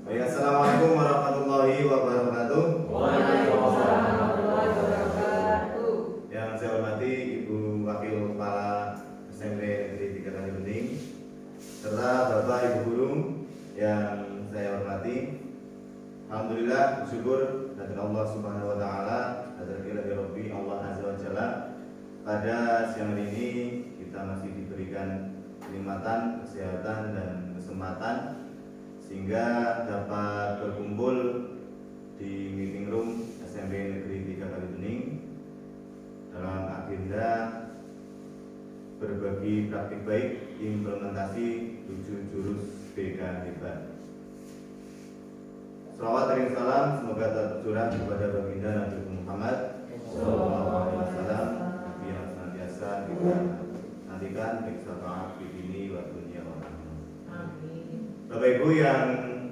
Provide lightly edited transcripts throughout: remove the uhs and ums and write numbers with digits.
Baik, assalamualaikum warahmatullahi wabarakatuh. Waalaikumsalam warahmatullahi wabarakatuh. Yang saya hormati Ibu Wakil Kepala SMP Negeri 3 Kalibening serta Bapak Ibu Guru yang saya hormati. Alhamdulillah, bersyukur kepada Allah Subhanahu wa taala, Rabbi Allah Azza wa Jalla. Pada siang hari ini kita masih diberikan kenikmatan, kesehatan dan kesempatan sehingga dapat berkumpul di meeting room SMP Negeri 3 Kalibening dalam agenda berbagi praktik baik implementasi 7 jurus BK hebat. Salawat dan salam semoga tercurah kepada baginda Nabi Muhammad Sallallahu Alaihi Wasallam yang senantiasa kita nantikan baik syafaat di sini wa dunia wa akhirat. Bapak Ibu yang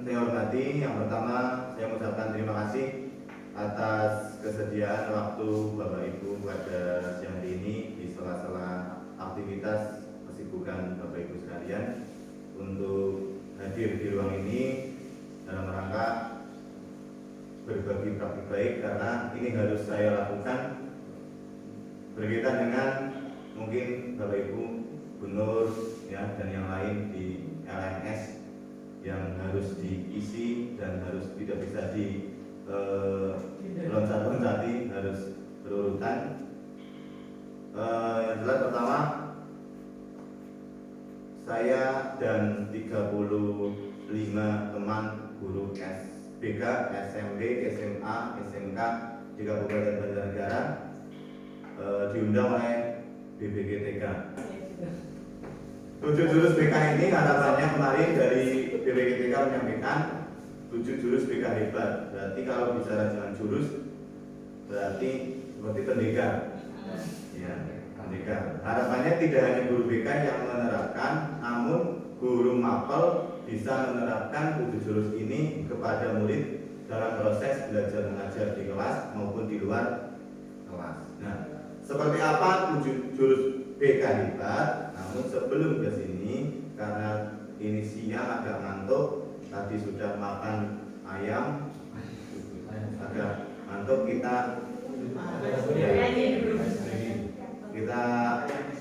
saya hormati, yang pertama saya mengucapkan terima kasih atas kesediaan waktu Bapak Ibu pada siang hari ini di sela-sela aktivitas kesibukan Bapak Ibu sekalian untuk hadir di ruang ini dalam rangka berbagi praktik baik, karena ini harus saya lakukan berkaitan dengan mungkin Bapak Ibu Gubernur ya dan yang lain di LMS yang harus diisi dan harus tidak bisa di loncat-loncati, harus berurutan. Yang jelas pertama, saya dan 35 teman guru SBK, SMP, SMA, SMK di Kabupaten Banjarnegara diundang oleh BPGTK. 7 jurus BK ini harapannya kemarin dari BPGTK menyampaikan 7 jurus BK hebat. Berarti kalau bicara dengan jurus berarti seperti pendekar. Ya, pendekar. Harapannya tidak hanya guru BK yang menerapkan, namun guru mapel bisa menerapkan 7 jurus ini kepada murid dalam proses belajar mengajar di kelas maupun di luar kelas. Nah, seperti apa 7 jurus BK hebat? Namun sebelum ke sini, karena ini siang agak ngantuk, tadi sudah makan ayam, agak ngantuk, kita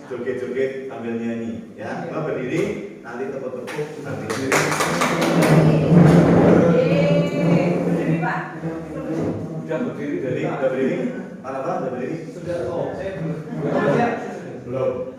joget-joget sambil nyanyi, ya. Coba berdiri, nanti tepuk-tepuk sambil berdiri. Berdiri Pak. Sudah berdiri, udah berdiri. Pak, udah berdiri? Sudah. Oh, saya belum. Belum.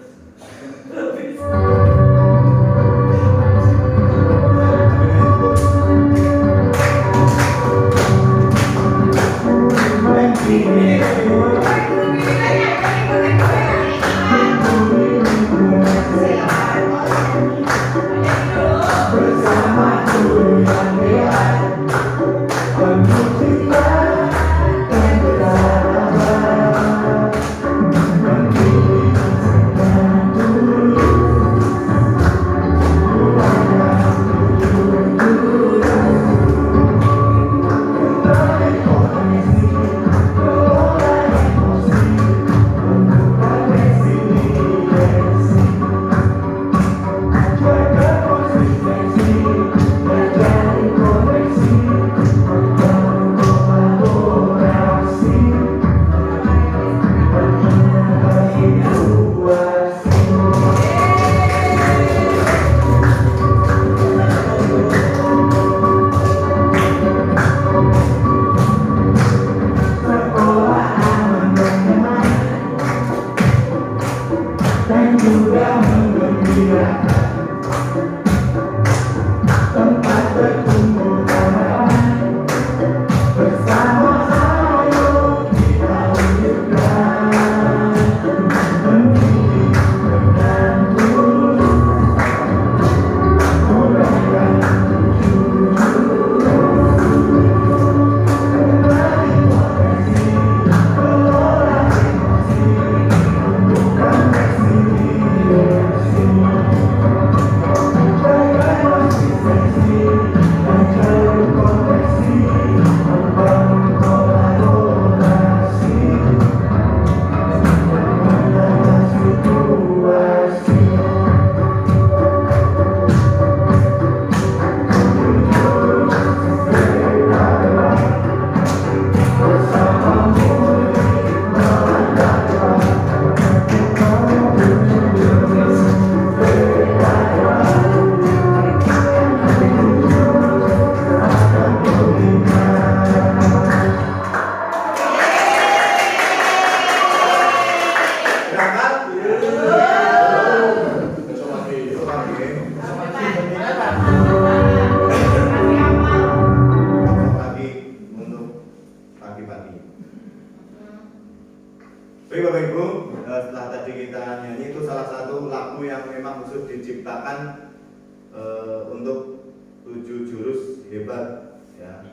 hebat ya.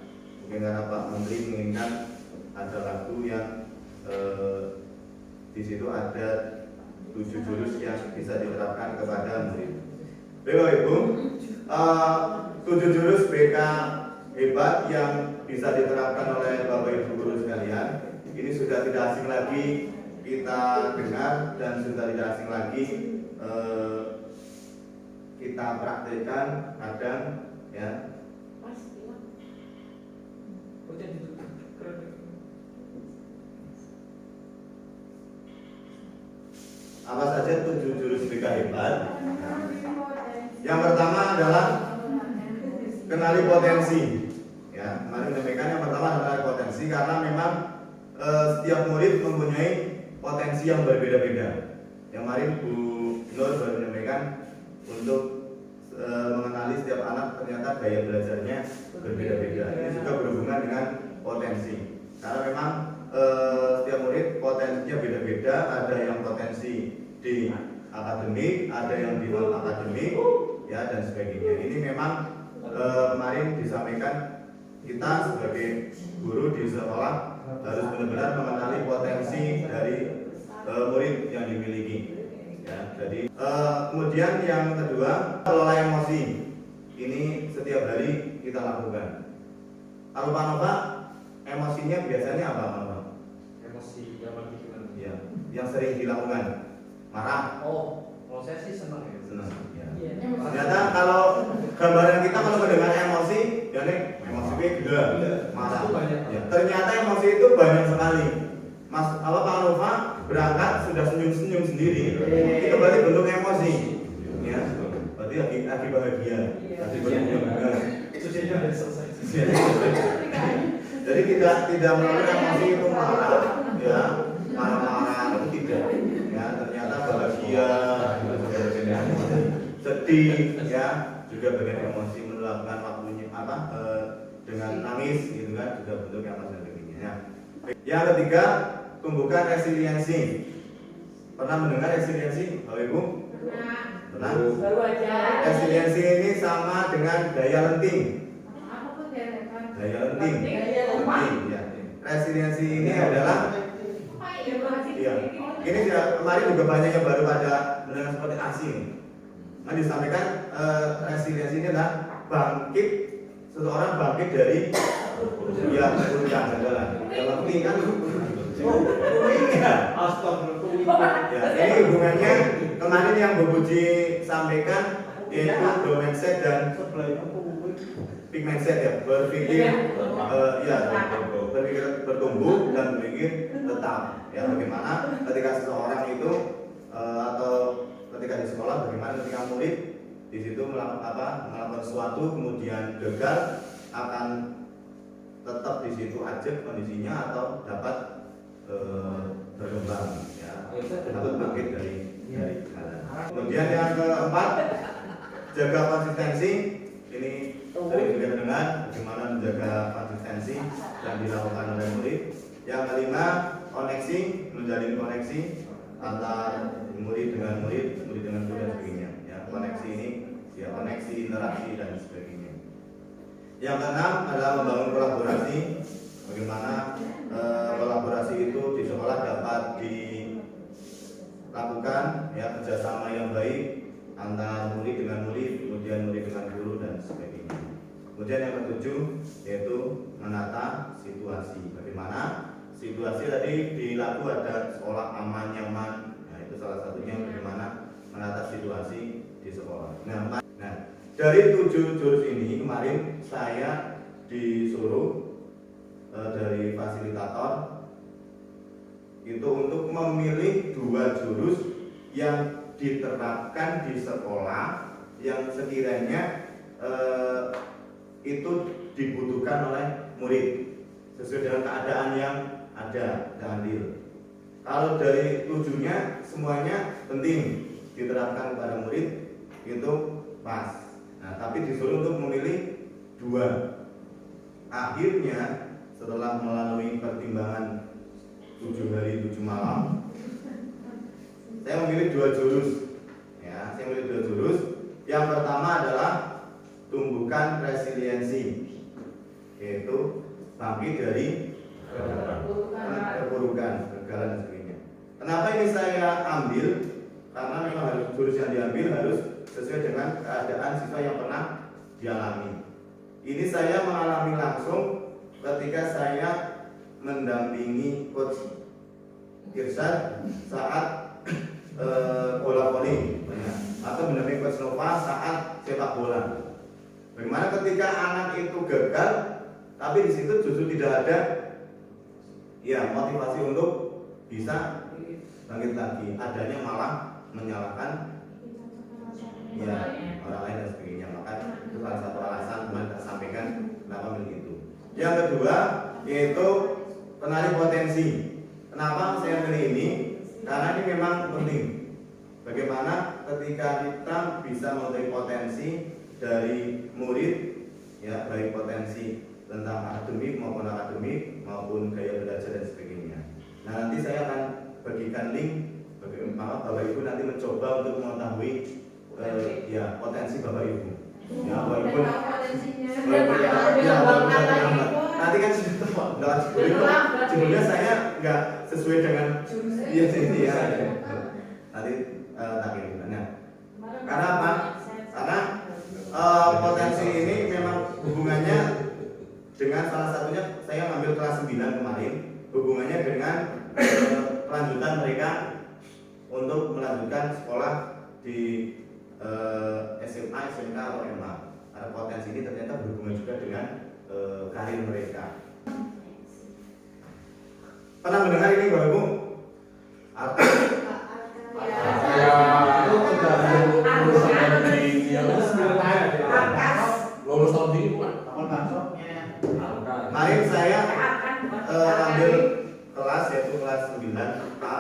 Mungkin karena Pak Menteri menginginkan ada lagu yang di situ ada 7 jurus yang bisa diterapkan kepada murid. Bapak Ibu, 7 jurus BK hebat yang bisa diterapkan oleh Bapak Ibu guru sekalian, ini sudah tidak asing lagi kita dengar dan sudah tidak asing lagi kita praktekkan kadang ya. Apa saja 7 jurus BK hebat? Yang pertama adalah kenali potensi. Ya, kemarin menyampaikan yang pertama adalah potensi karena memang setiap murid mempunyai potensi yang berbeda-beda. Yang kemarin Bu Nur baru menyampaikan untuk mengenali setiap anak ternyata gaya belajarnya berbeda-beda. Ini juga berhubungan dengan potensi. Karena memang setiap murid potensinya beda-beda. Ada yang potensi di akademik, ada yang di non akademik, ya dan sebagainya. Ini memang kemarin disampaikan kita sebagai guru di sekolah harus benar-benar mengenali potensi dari murid yang dimiliki. Ya, jadi kemudian yang kedua, kelola emosi. Ini setiap hari kita lakukan. Kalau Pak Nova, emosinya biasanya apa Pak Nova? Emosi yang lagi gimana? Ya, yang sering dilakukan. Marah. Kalau saya sih senang ya. Senang. Ya. Iya. Ternyata kalau gambaran kita kalau mendengar emosi, ya nih emosi gila, marah. Itu banyak. Ya, ternyata emosi itu banyak sekali. Mas, kalau Pak Nova berangkat sudah senyum-senyum sendiri, itu berarti bentuk emosi. Ya, berarti lagi bahagia, lagi berbangga. Itu dia udah selesai. Jadi tidak melalui emosi itu marah, ya marah-marah itu tidak. Ya, ternyata bahagia, sedih, ya juga bagian emosi meluapkan waktunya dengan nangis gitu kan juga bentuk emosi dan sebagainya. Yang ketiga, tumbuhkan resiliensi. Pernah mendengar resiliensi, Bapak Ibu? Pernah? Baru aja. Resiliensi ini sama dengan daya lenting. Daya lenting. Ya. Resiliensi ini adalah ya. Ini kemarin juga banyak yang baru pada mendengar seperti asing. Nah, disampaikan resiliensi ini adalah seseorang bangkit dari ya kegagalan. Yang penting kan ya, ini hubungannya kemarin yang Bu Puji sampaikan yaitu growth mindset dan big mindset ya, berpikir berpikir bertumbuh dan berpikir tetap. Ya, bagaimana ketika seseorang itu atau ketika di sekolah, bagaimana ketika murid di situ melakukan sesuatu kemudian gagal, akan tetap di situ aja kondisinya atau dapat berkembang ya, dapat bangkit dari kegagalan. Kemudian yang keempat, jaga konsistensi. Ini tadi sudah dengar bagaimana menjaga konsistensi yang dilakukan oleh murid. Yang kelima, koneksi, menjalin koneksi antar murid dengan murid, murid dengan guru dan sebagainya. Ya, koneksi ini ya koneksi interaksi dan sebagainya. Yang keenam adalah membangun kolaborasi. Bagaimana kolaborasi itu di sekolah dapat dilakukan ya, kerjasama yang baik antara murid dengan murid, kemudian murid dengan guru dan sebagainya. Kemudian yang ketujuh yaitu menata situasi. Bagaimana situasi tadi di lagu ada sekolah aman nyaman. Nah, itu salah satunya bagaimana menata situasi di sekolah. Nah, dari 7 jurus ini kemarin saya disuruh dari fasilitator itu untuk memilih 2 jurus yang diterapkan di sekolah yang sekiranya itu dibutuhkan oleh murid sesuai dengan keadaan yang ada dan adil. Kalau dari 7-nya semuanya penting diterapkan kepada murid itu pas. Nah, tapi disuruh untuk memilih 2. Akhirnya setelah melalui pertimbangan 7 hari 7 malam, saya memilih 2 jurus. Ya, saya memilih 2 jurus. Yang pertama adalah tumbuhkan resiliensi. bangkit dari keburukan, kegagalan dan sebagainya. Kenapa ini saya ambil? Karena memang harus jurus yang diambil harus sesuai dengan keadaan siswa yang pernah dialami. Ini saya mengalami langsung ketika saya mendampingi coach Irsyad saat bola voli atau mendampingi coach Nova saat sepak bola. Bagaimana ketika anak itu gagal, tapi di situ justru tidak ada ya motivasi untuk bisa bangkit lagi, adanya malah menyalahkan ya orang lain dan sebagainya. Maka itu salah satu alasan kemarin kita sampaikan kenapa begitu. Yang kedua yaitu penari potensi. Kenapa saya pilih ini? Karena ini memang penting. Bagaimana ketika kita bisa mengetahui potensi dari murid, ya baik potensi tentang akademik maupun gaya belajar dan sebagainya. Nah nanti saya akan bagikan link bagaimana Bapak Ibu nanti mencoba untuk mengetahui ya potensi Bapak Ibu. Ya walaupun nanti kan judulnya saya nggak sesuai dengan ini ya. Nanti tak ini. Nah, karena apa? Karena potensi ini memang hubungannya dengan salah satunya saya ngambil kelas 9 kemarin, hubungannya dengan kelanjutan mereka untuk melanjutkan sekolah di SMA, SMK atau MA. Karena potensi ini ternyata berhubungan juga dengan karir mereka. Pernah mendengar ini Bapak Ibu? Lulus tahun ini bukan? Kemarin saya ambil kelas yaitu kelas 9A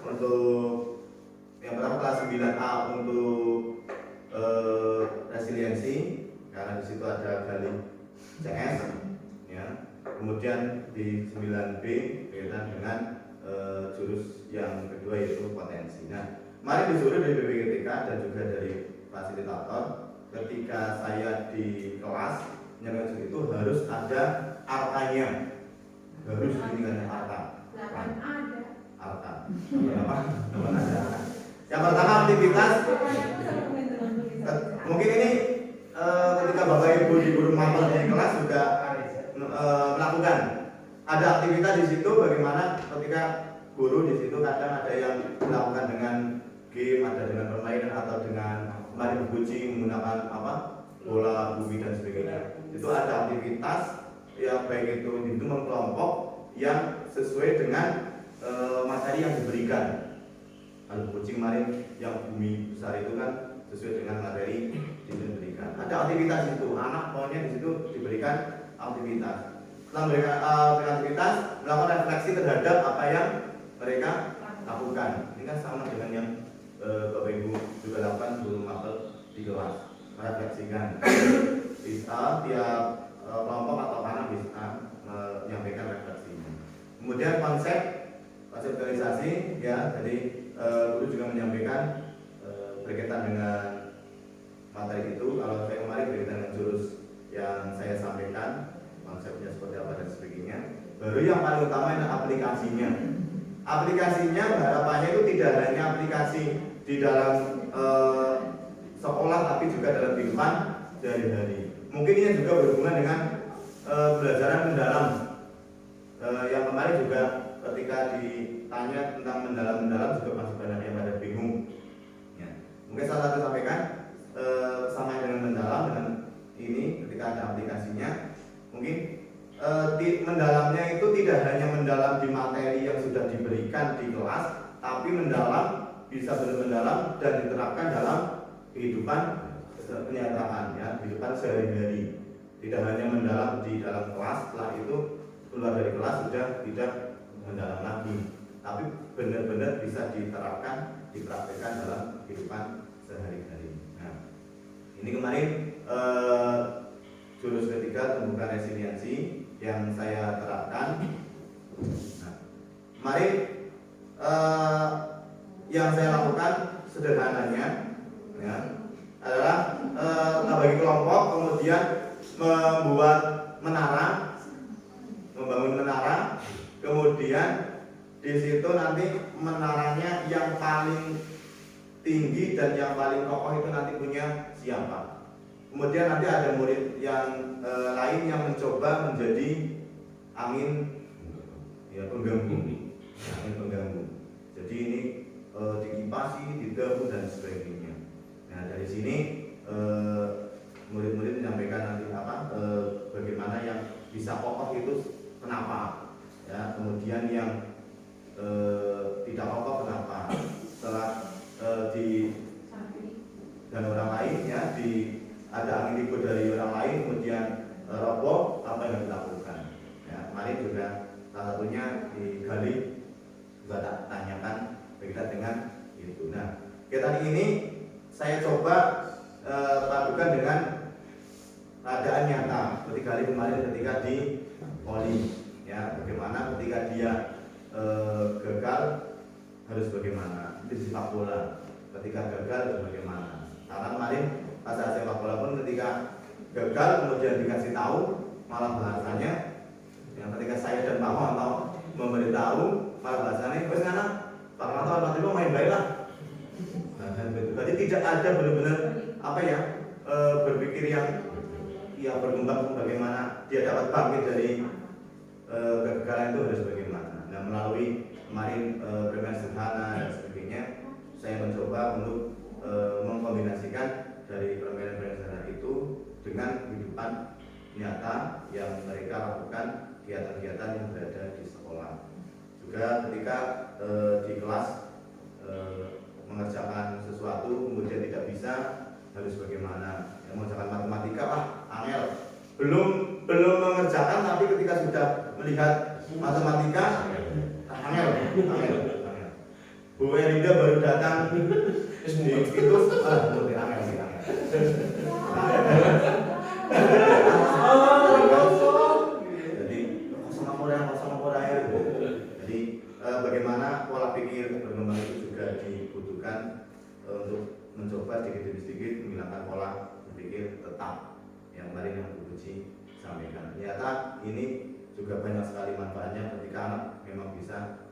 untuk yang pertama kelas 9A untuk resiliensi karena di situ ada gali CS ya. Kemudian di 9B berkaitan dengan jurus yang kedua yaitu potensi. Nah, kemarin disuruh dari BPGTK dan juga dari fasilitator ketika saya di kelas menyampaikan itu harus ada arkanya, harus ini kan arka. Arka. Apa ada? Yang pertama aktivitas. Mungkin ini ketika Bapak Ibu di guru mapel di kelas sudah melakukan ada aktivitas di situ. Bagaimana ketika guru di situ kadang ada yang melakukan dengan game, ada dengan permainan atau dengan main kucing menggunakan apa bola bumi dan sebagainya. Itu ada aktivitas ya baik itu individu kelompok yang sesuai dengan materi yang diberikan. Kalau kucing kemarin yang bumi besar itu kan sesuai dengan materi yang diberikan. Ada aktivitas itu, anak maunya di situ diberikan aktivitas. Setelah memberikan aktivitas, melakukan refleksi terhadap apa yang mereka lakukan. Ini kan sama dengan yang Bapak Ibu juga lakukan sebelum mapel di kelas. Merefleksikan. Bisa tiap kelompok atau anak bisa menyampaikan refleksinya. Kemudian konseptualisasi ya, jadi guru juga menyampaikan berkaitan dengan materi itu. Kalau saya kemarin berkaitan dengan jurus yang saya sampaikan, konsepnya seperti apa dan sebagainya. Baru yang paling utama adalah aplikasinya. Aplikasinya harapannya itu tidak hanya aplikasi di dalam sekolah, tapi juga dalam kehidupan sehari-hari. Mungkin ini juga berhubungan dengan pembelajaran mendalam. Yang kemarin juga ketika ditanya tentang mendalam juga masih banyak yang pada bingung. Ya. Mungkin salah satu sampaikan sama dengan mendalam dengan ini ketika ada aplikasinya. Mungkin mendalamnya itu tidak hanya mendalam di materi yang sudah diberikan di kelas, tapi mendalam bisa benar mendalam dan diterapkan dalam kehidupan kenyataan ya, kehidupan sehari-hari. Tidak hanya mendalam di dalam kelas, setelah itu keluar dari kelas sudah tidak mendalam lagi, tapi benar-benar bisa diterapkan, dipraktekkan dalam kehidupan sehari-hari. Nah, ini kemarin jurus ketiga tumbuhkan resiliensi yang saya terapkan. Nah, kemarin yang saya lakukan sederhananya ya, adalah bagi kelompok, kemudian membuat menara membangun menara, kemudian di situ nanti menaranya yang paling tinggi dan yang paling kokoh itu nanti punya siapa. Kemudian nanti ada murid yang lain yang mencoba menjadi angin ya pengganggu, angin pengganggu. Jadi ini dikipasi, didahu dan sebagainya. Nah dari sini murid-murid menyampaikan nanti bagaimana yang bisa kokoh itu kenapa, ya kemudian yang tidak kokoh kenapa. Setelah dan orang lain ya ada angin ribut dari orang lain kemudian roboh, apa yang dilakukan ya kemarin juga salah satunya digali juga tak tanyakan berkaitan dengan itu. Nah kegiatan ini saya coba padukan dengan keadaan nyata seperti kali kemarin ketika di poli ya bagaimana ketika dia gagal harus bagaimana di sepak bola ketika gagal harus bagaimana. Karena kemarin pas saya sepak bola pun ketika gagal kemudian dikasih tahu malah bahasanya yang ketika saya dan Pak Wanto memberitahu malah bahasanya wes ngana Pak Wanto alhamdulillah main baik lah. Jadi tidak ada benar-benar apa ya berpikir yang ya berkembang bagaimana dia dapat bangkit dari kegagalan itu harus bagaimana. Nah melalui kemarin bermain sederhana dan sebagainya saya mencoba untuk mengkombinasikan dari permainan-permainan sederhana itu dengan kehidupan nyata yang mereka lakukan kegiatan-kegiatan yang berada di sekolah. Juga ketika di kelas mengerjakan sesuatu kemudian tidak bisa harus bagaimana. Yang mengerjakan matematika angel belum mengerjakan tapi ketika sudah melihat matematika angel. Bu Erinda baru datang itu mulai angel sih angel. Jadi kosong apa ya. Jadi bagaimana pola pikir berkembang itu juga dibutuhkan untuk mencoba sedikit-sedikit menghilangkan pola berpikir tetap yang kemarin yang Bu Puji sampaikan. Ternyata ini juga banyak sekali manfaatnya ketika anak memang bisa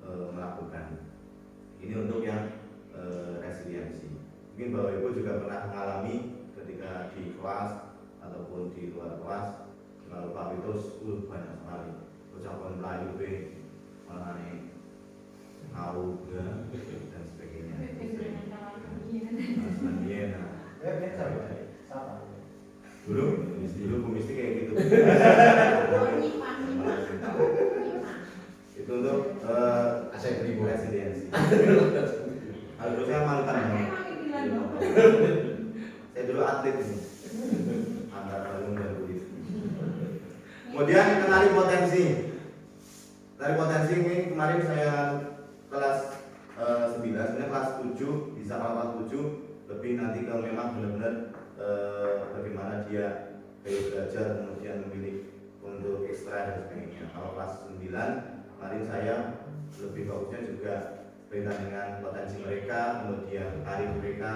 melakukan. Ini untuk yang resiliensi. Mungkin Bapak Ibu juga pernah mengalami ketika di kelas ataupun di luar kelas kalau Pak itu banyak sekali ucapan Melayu mengenai tahu dan sebagainya. Dulu Bu Misti kayak gitu. Itu untuk resiliensi. Harusnya mantan. Saya dulu atlet ini. Antara umum dan budi. Kemudian kenali potensi. Dari potensi ini kemarin saya kelas 9, sebenarnya kelas 7 bisa kelas 7 lebih nanti kalau memang benar-benar bagaimana dia gaya belajar kemudian memilih untuk ekstra dan sebagainya. Kalau kelas 9 kemarin saya lebih bagusnya juga berkaitan dengan potensi mereka, kemudian karir mereka,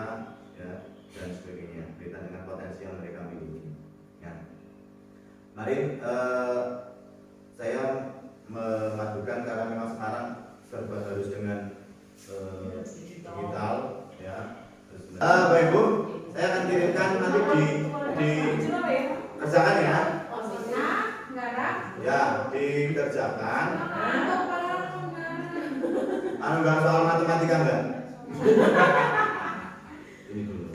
ya, dan sebagainya, berkaitan dengan potensi yang mereka miliki. Ya. Kemarin saya memadukan karena memang sekarang serba harus dengan digital, ya. Bapak Ibu, saya akan kirimkan nanti dikerjakan ya. Ya, dikerjakan. Enggak soal matematika enggak? Ini dulu.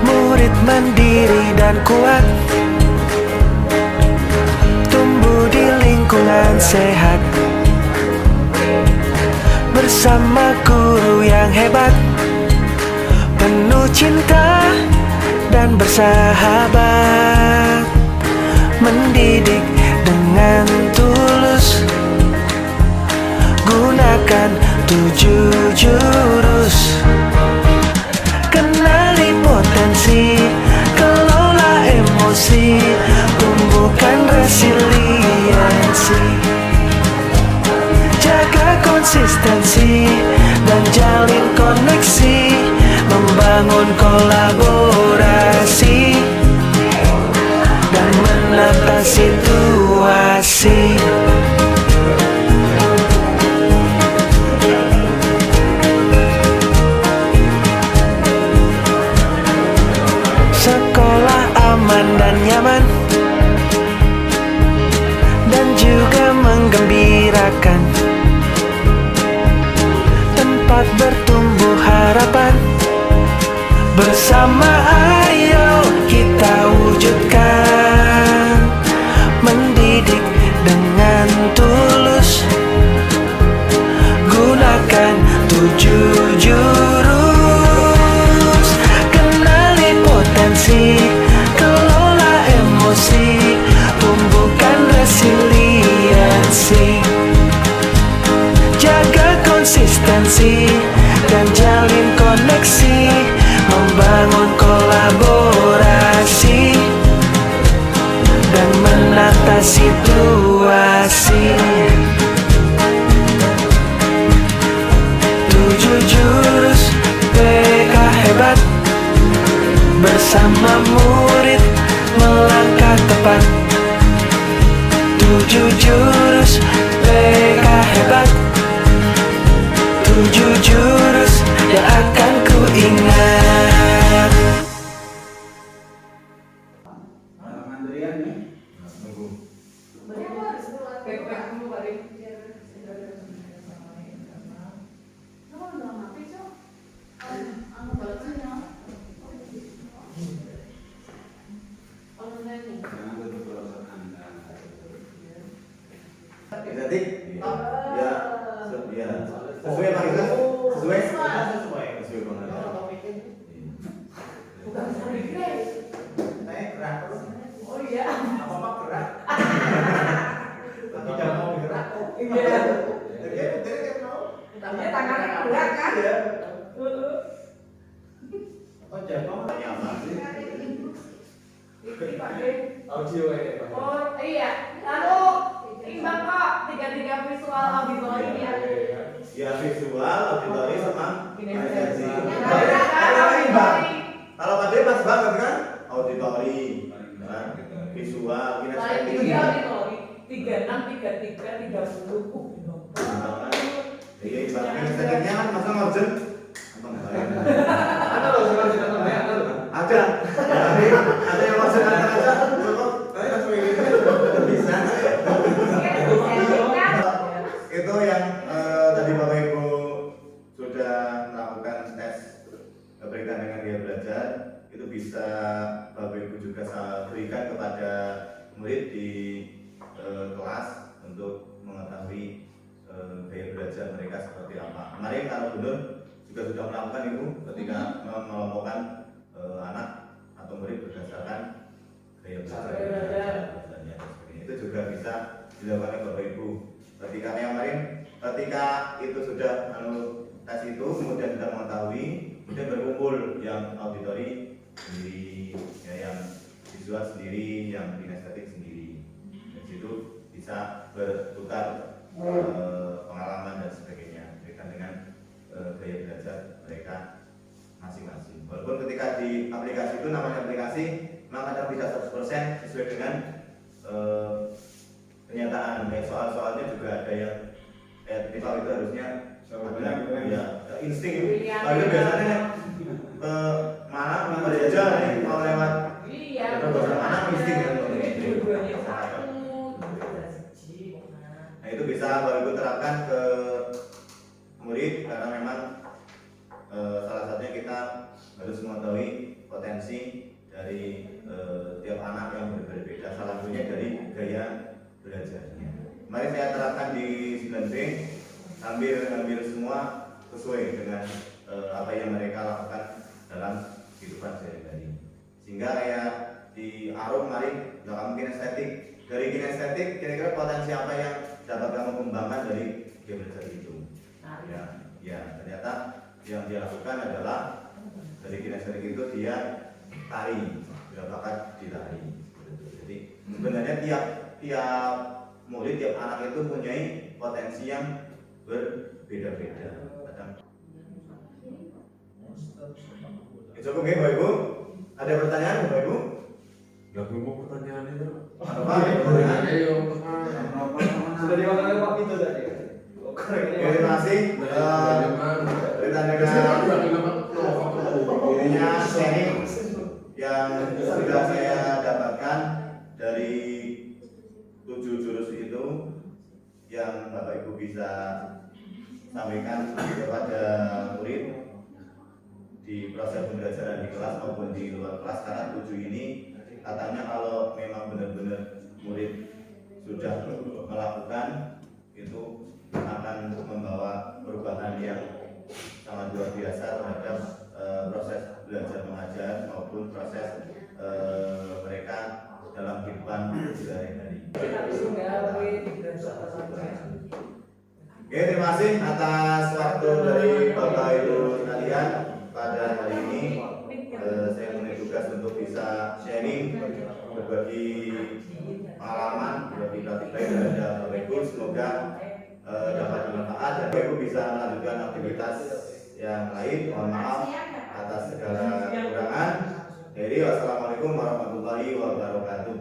Murid mandiri dan kuat, tumbuh di lingkungan sehat, bersama guru yang hebat, penuh cinta dan bersahabat, mendidik dengan tulus, gunakan 7 jurus. Kenali potensi, kelola emosi, tumbuhkan resiliensi, jaga konsistensi dan jalin koneksi, membangun kolaborasi, dan menata situasi. Sekolah aman dan nyaman, dan juga menggembirakan, tempat bertumbuh harapan. Bersama ayo kita wujudkan, mendidik dengan tulus, gunakan 7 jurus. Kenali potensi, kelola emosi, tumbuhkan resiliensi, jaga konsistensi dan jalin koneksi, membangun kolaborasi, dan menata situasi. 7 jurus PK hebat, bersama murid melangkah tepat. 7 jurus PK hebat, 7 jurus yang akan ku ingat. Mandirian nih. Nunggu. Back dulu Pak Rin. Jangan tutup browser Anda. Jadi, ya, ya, sesuai Pak Rizal? Sesuai? Sesuai banget. Bukan sorry Grace. Saya gerak terus. Oh iya. Apa gerak? Tidak mau bergerak. Iya. Jadi mau. Tapi tangannya gerak kan? Iya. Heeh. Oh jatuh. Nyaman sih. Ini Pak Rin. Audio ya Pak. Oh iya. Lalu imbang kok 3 visual auditori ya. Ya visual, auditori sama kinestetik. Kalau Pak Dewi pas banget kan? Auditori, kan? Visual, Lain kinestetik. tiga auditori. 36, 33, 30. Iya, ibarat kinestetiknya kan masa ngorjen. Apa enggak? Ada loh surat kita namanya ada loh. Ada. Ada yang masuk aja. Saya langsung ini. Bisa. Itu yang tadi Bapak Ibu sudah melakukan tes berkaitan dengan gaya belajar, itu bisa Bapak Ibu juga berikan kepada murid di kelas untuk mengetahui gaya belajar mereka seperti apa. Kemarin kalau Gubernur juga sudah melakukan itu ketika mengelompokkan anak atau murid berdasarkan gaya belajar. Itu juga bisa dilakukan oleh Bapak Ibu. Ketika yang kemarin, ketika itu sudah tes itu, kemudian sudah mengetahui, kemudian berkumpul yang auditori sendiri, ya, yang visual sendiri, yang kinestetik sendiri. Dari situ bisa bertukar pengalaman dan sebagainya berkaitan dengan gaya belajar mereka masing-masing. Walaupun ketika di aplikasi itu namanya aplikasi, memang kadang tidak 100% sesuai dengan kenyataan. Kayak soal-soalnya juga ada yang tipikal itu harusnya ada ya insting. Kalau itu biasanya mana aja nih mau lewat. Iya. Bahasa mana insting kan. Dua-duanya satu. Nah itu bisa Bapak Ibu terapkan ke murid karena memang salah satunya kita harus mengetahui potensi dari tiap anak yang berbeda. Salah satunya dari gaya belajarnya. Mari saya terapkan di 9B, hampir semua sesuai dengan apa yang mereka lakukan dalam kehidupan sehari-hari. Sehingga kayak di Arum kemarin kamu kinestetik. Dari kinestetik kira-kira potensi apa yang dapat kamu kembangkan dari gaya belajar itu? Ya, ternyata yang dia lakukan adalah dari kinestetik itu dia tari, dia bakat di tari. Jadi sebenarnya tiap murid, tiap anak itu punya potensi yang berbeda-beda. Cukup ya Bapak Ibu? Ada pertanyaan Bapak Ibu? Gak mau pertanyaan itu. Apa? Ayo, Sudah dimakan oleh Pak Pito tadi. Oke, terima kasih. Ininya sharing yang sudah saya dapatkan dari 7 jurus itu yang Bapak Ibu bisa sampaikan kepada murid di proses pembelajaran di kelas maupun di luar kelas, karena 7 ini katanya kalau memang benar-benar murid sudah melakukan itu akan membawa perubahan yang sangat luar biasa terhadap proses belajar mengajar maupun proses mereka dalam kehidupan sehari-hari. Oke, terima kasih atas waktu dari Bapak Ibu sekalian pada hari ini. Saya punya tugas untuk bisa sharing, berbagi pengalaman, berbagi praktik baik terhadap Bapak Ibu. Semoga dapat bermanfaat dan Bapak Ibu bisa melanjutkan aktivitas yang lain. Mohon maaf atas segala kekurangan. Jadi wassalamualaikum warahmatullahi wabarakatuh.